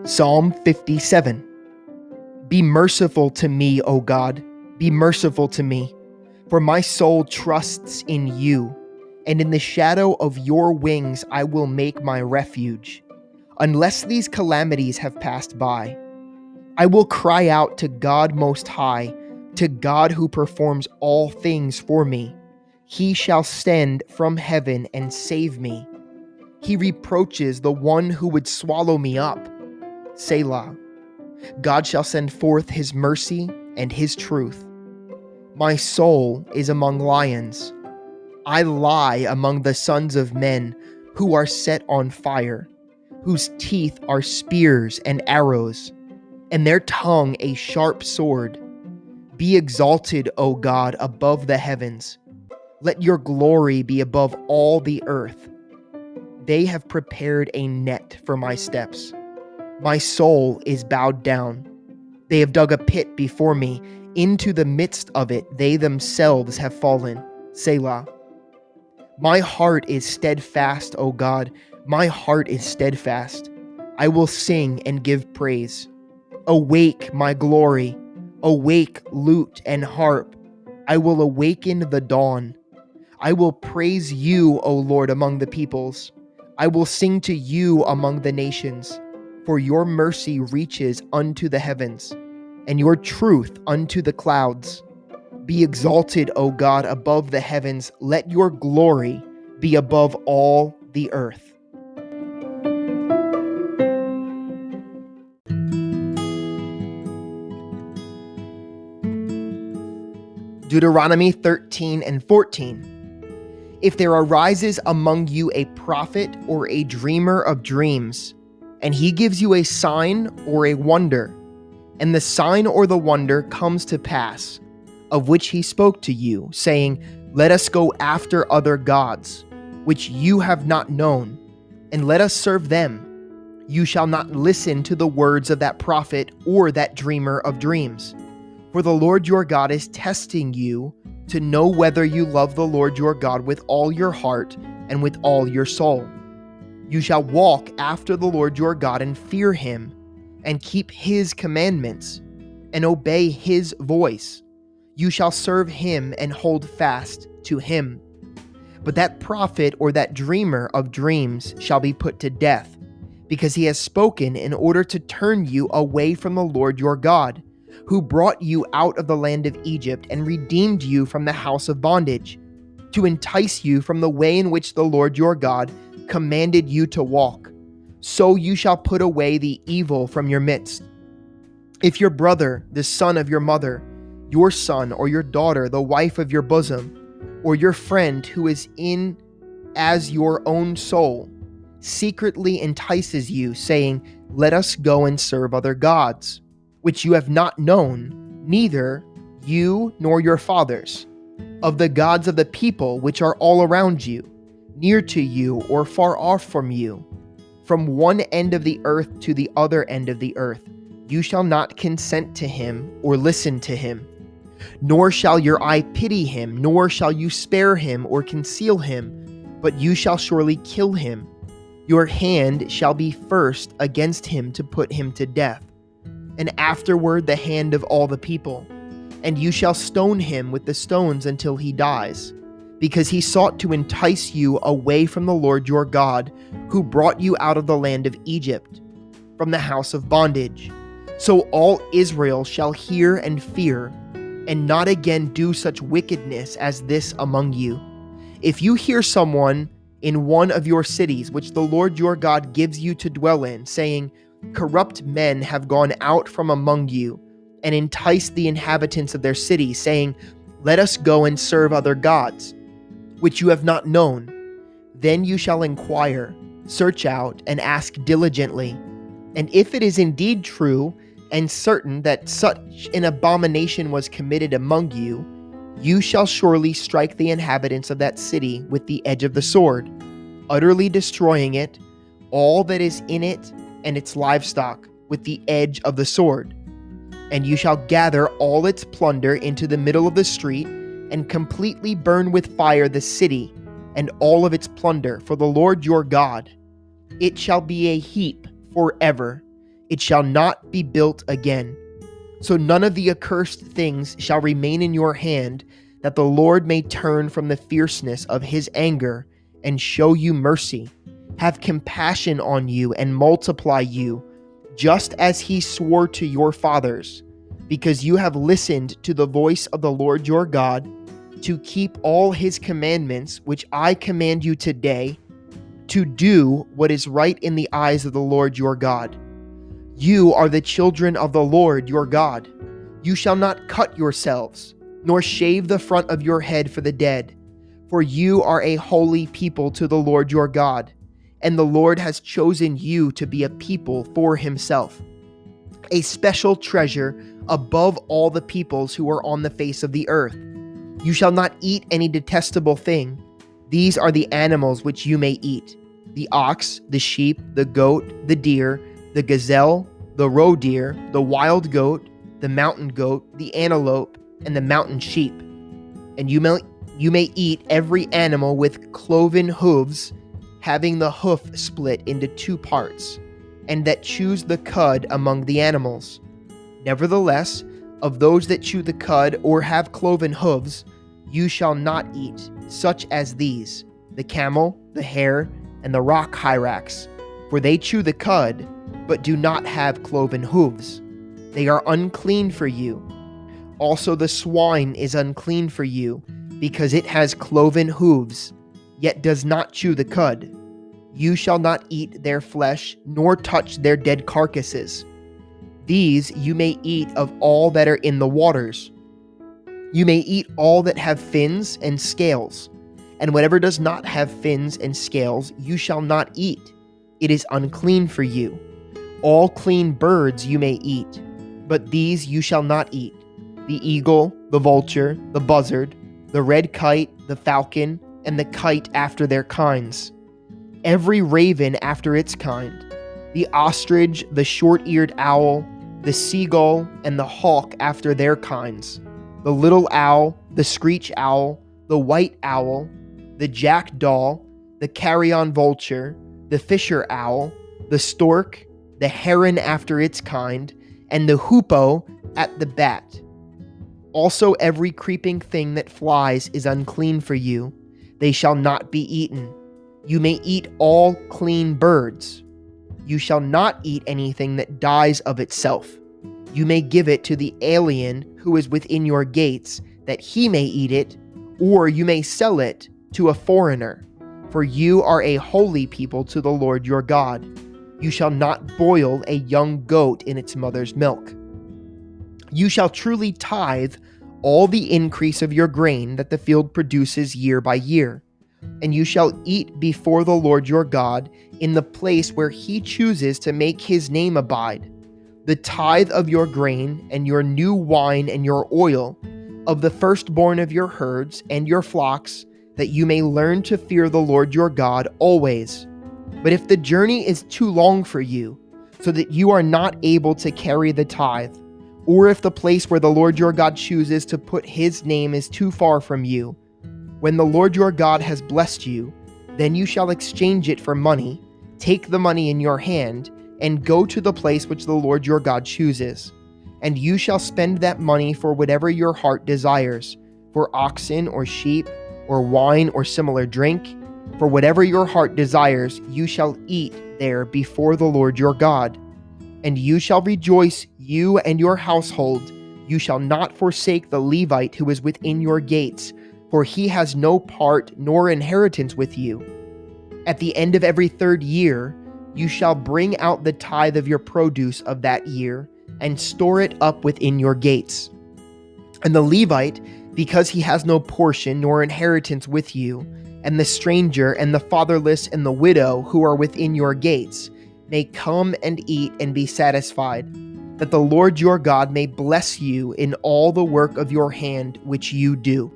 Psalm 57. Be merciful to me, O God, be merciful to me, for my soul trusts in you, and in the shadow of your wings I will make my refuge. Unless these calamities have passed by, I will cry out to God Most High, to God who performs all things for me. He shall send from heaven and save me. He reproaches the one who would swallow me up. Selah. God shall send forth his mercy and his truth. My soul is among lions. I lie among the sons of men who are set on fire, whose teeth are spears and arrows, and their tongue a sharp sword. Be exalted, O God, above the heavens. Let your glory be above all the earth. They have prepared a net for my steps. My soul is bowed down. They have dug a pit before me. Into the midst of it they themselves have fallen. Selah. My heart is steadfast, O God. My heart is steadfast. I will sing and give praise. Awake, my glory. Awake, lute and harp. I will awaken the dawn. I will praise you, O Lord, among the peoples. I will sing to you among the nations. For your mercy reaches unto the heavens, and your truth unto the clouds. Be exalted, O God, above the heavens. Let your glory be above all the earth. Deuteronomy 13 and 14. If there arises among you a prophet or a dreamer of dreams, and he gives you a sign or a wonder, and the sign or the wonder comes to pass, of which he spoke to you, saying, Let us go after other gods, which you have not known, and let us serve them. You shall not listen to the words of that prophet or that dreamer of dreams. For the Lord your God is testing you to know whether you love the Lord your God with all your heart and with all your soul. You shall walk after the Lord your God and fear him, and keep his commandments, and obey his voice. You shall serve him and hold fast to him. But that prophet or that dreamer of dreams shall be put to death, because he has spoken in order to turn you away from the Lord your God, who brought you out of the land of Egypt and redeemed you from the house of bondage, to entice you from the way in which the Lord your God commanded you to walk. So you shall put away the evil from your midst. If your brother, the son of your mother, your son or your daughter, the wife of your bosom, or your friend who is in as your own soul, secretly entices you, saying, Let us go and serve other gods, which you have not known, neither you nor your fathers, of the gods of the people which are all around you, near to you or far off from you, from one end of the earth to the other end of the earth, you shall not consent to him or listen to him. Nor shall your eye pity him, nor shall you spare him or conceal him, but you shall surely kill him. Your hand shall be first against him to put him to death, and afterward the hand of all the people. And you shall stone him with the stones until he dies, because he sought to entice you away from the Lord your God, who brought you out of the land of Egypt, from the house of bondage. So all Israel shall hear and fear, and not again do such wickedness as this among you. If you hear someone in one of your cities, which the Lord your God gives you to dwell in, saying, Corrupt men have gone out from among you, and enticed the inhabitants of their city, saying, Let us go and serve other gods, which you have not known. Then you shall inquire, search out, and ask diligently. And if it is indeed true and certain that such an abomination was committed among you, you shall surely strike the inhabitants of that city with the edge of the sword, utterly destroying it, all that is in it and its livestock, with the edge of the sword. And you shall gather all its plunder into the middle of the street, and completely burn with fire the city, and all of its plunder for the Lord your God. It shall be a heap forever. It shall not be built again. So none of the accursed things shall remain in your hand, that the Lord may turn from the fierceness of his anger and show you mercy, have compassion on you and multiply you, just as he swore to your fathers, because you have listened to the voice of the Lord your God, to keep all his commandments, which I command you today, to do what is right in the eyes of the Lord your God. You are the children of the Lord your God. You shall not cut yourselves, nor shave the front of your head for the dead, for you are a holy people to the Lord your God, and the Lord has chosen you to be a people for himself, a special treasure above all the peoples who are on the face of the earth. You shall not eat any detestable thing. These are the animals which you may eat: the ox, the sheep, the goat, the deer, the gazelle, the roe deer, the wild goat, the mountain goat, the antelope, and the mountain sheep. And you may eat every animal with cloven hooves, having the hoof split into 2 parts, and that chews the cud among the animals. Nevertheless, of those that chew the cud or have cloven hooves, you shall not eat, such as these: the camel, the hare, and the rock hyrax, for they chew the cud, but do not have cloven hooves. They are unclean for you. Also the swine is unclean for you, because it has cloven hooves, yet does not chew the cud. You shall not eat their flesh, nor touch their dead carcasses. These you may eat of all that are in the waters. You may eat all that have fins and scales, and whatever does not have fins and scales you shall not eat. It is unclean for you. All clean birds you may eat, but these you shall not eat: the eagle, the vulture, the buzzard, the red kite, the falcon, and the kite after their kinds, every raven after its kind, the ostrich, the short-eared owl, the seagull, and the hawk after their kinds, the little owl, the screech owl, the white owl, the jackdaw, the carrion vulture, the fisher owl, the stork, the heron after its kind, and the hoopoe at the bat. Also every creeping thing that flies is unclean for you. They shall not be eaten. You may eat all clean birds. You shall not eat anything that dies of itself. You may give it to the alien who is within your gates, that he may eat it, or you may sell it to a foreigner. For you are a holy people to the Lord your God. You shall not boil a young goat in its mother's milk. You shall truly tithe all the increase of your grain that the field produces year by year, and you shall eat before the Lord your God in the place where he chooses to make his name abide, the tithe of your grain and your new wine and your oil, of the firstborn of your herds and your flocks, that you may learn to fear the Lord your God always. But if the journey is too long for you, so that you are not able to carry the tithe, or if the place where the Lord your God chooses to put his name is too far from you, when the Lord your God has blessed you, then you shall exchange it for money, take the money in your hand, and go to the place which the Lord your God chooses. And you shall spend that money for whatever your heart desires, for oxen or sheep, or wine or similar drink. For whatever your heart desires, you shall eat there before the Lord your God. And you shall rejoice, you and your household. You shall not forsake the Levite who is within your gates, for he has no part nor inheritance with you. At the end of every 3rd year, you shall bring out the tithe of your produce of that year, and store it up within your gates. And the Levite, because he has no portion nor inheritance with you, and the stranger and the fatherless and the widow who are within your gates, may come and eat and be satisfied, that the Lord your God may bless you in all the work of your hand which you do.